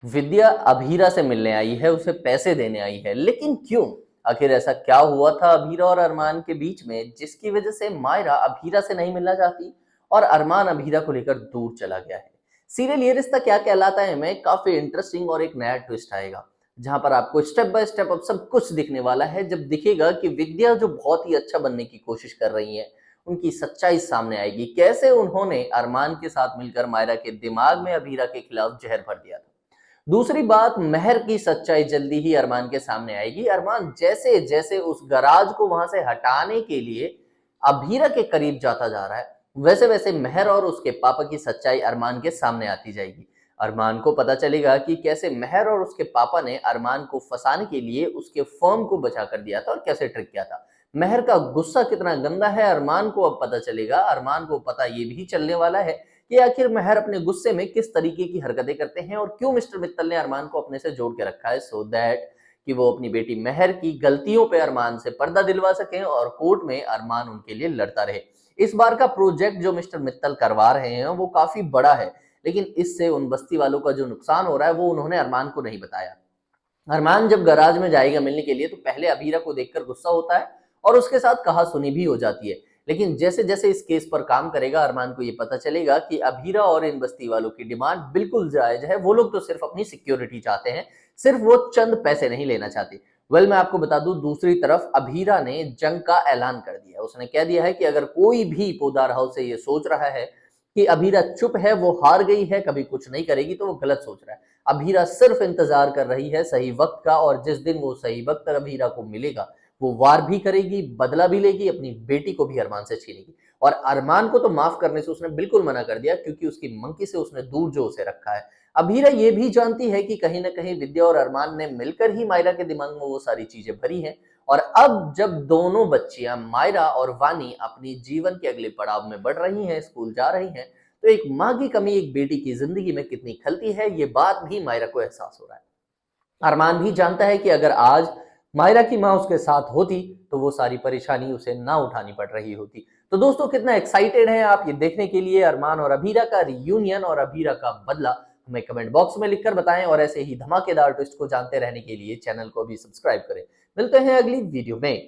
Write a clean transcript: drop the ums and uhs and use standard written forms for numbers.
विद्या अभीरा से मिलने आई है, उसे पैसे देने आई है, लेकिन क्यों? आखिर ऐसा क्या हुआ था अभीरा और अरमान के बीच में जिसकी वजह से मायरा अभीरा से नहीं मिलना चाहती और अरमान अभीरा को लेकर दूर चला गया है। सीरियल ये रिश्ता क्या कहलाता है में काफी इंटरेस्टिंग और एक नया ट्विस्ट आएगा, जहां पर आपको स्टेप बाय स्टेप अब सब कुछ दिखने वाला है। जब दिखेगा कि विद्या जो बहुत ही अच्छा बनने की कोशिश कर रही है, उनकी सच्चाई सामने आएगी, कैसे उन्होंने अरमान के साथ मिलकर मायरा के दिमाग में अभीरा के खिलाफ जहर भर दिया था। दूसरी बात, महर की सच्चाई जल्दी ही अरमान के सामने आएगी। अरमान जैसे जैसे उस गराज को वहां से हटाने के लिए अभीरा के करीब जाता जा रहा है, वैसे वैसे महर और उसके पापा की सच्चाई अरमान के सामने आती जाएगी। अरमान को पता चलेगा कि कैसे महर और उसके पापा ने अरमान को फंसाने के लिए उसके फर्म को बचा कर दिया था और कैसे ट्रिक किया था। महर का गुस्सा कितना गंदा है अरमान को अब पता चलेगा। अरमान को पता ये भी चलने वाला है कि आखिर महर अपने गुस्से में किस तरीके की हरकतें करते हैं और क्यों मिस्टर मित्तल ने अरमान को अपने से जोड़ के रखा है, सो दैट कि वो अपनी बेटी महर की गलतियों पे अरमान से पर्दा दिलवा सकें और कोर्ट में अरमान उनके लिए लड़ता रहे। इस बार का प्रोजेक्ट जो मिस्टर मित्तल करवा रहे हैं वो काफी बड़ा है, लेकिन इससे उन बस्ती वालों का जो नुकसान हो रहा है वो उन्होंने अरमान को नहीं बताया। अरमान जब गराज में जाएगा मिलने के लिए तो पहले अबीरा को देखकर गुस्सा होता है और उसके साथ कहा-सुनी भी हो जाती है। लेकिन जैसे-जैसे इस केस पर काम करेगा अरमान को ये पता चलेगा कि अबीरा और इन बस्ती वालों की डिमांड बिल्कुल जायज़ है। वो लोग तो सिर्फ अपनी सिक्योरिटी चाहते हैं, सिर्फ वो चंद पैसे नहीं लेना चाहते। मैं आपको बता दूं, दूसरी तरफ अबीरा ने जंग का ऐलान कर दिया। उसने कह दिया है कि अगर कोई भी पोदार हाउस से ये सोच रहा है कि अभीरा चुप है, वो हार गई है, कभी कुछ नहीं करेगी, तो वो गलत सोच रहा है। अभीरा सिर्फ इंतजार कर रही है सही वक्त का, और जिस दिन वो सही वक्त अभीरा को मिलेगा वो वार भी करेगी, बदला भी लेगी, अपनी बेटी को भी अरमान से छीनेगी। और अरमान को तो माफ करने से उसने बिल्कुल मना कर दिया, क्योंकि उसकी मंकी से उसने दूर जो उसे रखा है। अभीरा ये भी जानती है कि कहीं ना कहीं विद्या और अरमान ने मिलकर ही मायरा के दिमाग में वो सारी चीजें भरी हैं। और अब जब दोनों बच्चियां मायरा और वानी अपनी जीवन के अगले पड़ाव में बढ़ रही हैं, स्कूल जा रही हैं, तो एक माँ की कमी एक बेटी की जिंदगी में कितनी खलती है, ये बात भी मायरा को एहसास हो रहा है। अरमान भी जानता है कि अगर आज मायरा की माँ उसके साथ होती तो वो सारी परेशानी उसे ना उठानी पड़ रही होती। तो दोस्तों, कितना एक्साइटेड हैं आप ये देखने के लिए अरमान और अभीरा का रियूनियन और अभीरा का बदला? हमें कमेंट बॉक्स में लिखकर बताएं, और ऐसे ही धमाकेदार ट्विस्ट को जानते रहने के लिए चैनल को भी सब्सक्राइब करें। मिलते हैं अगली वीडियो में।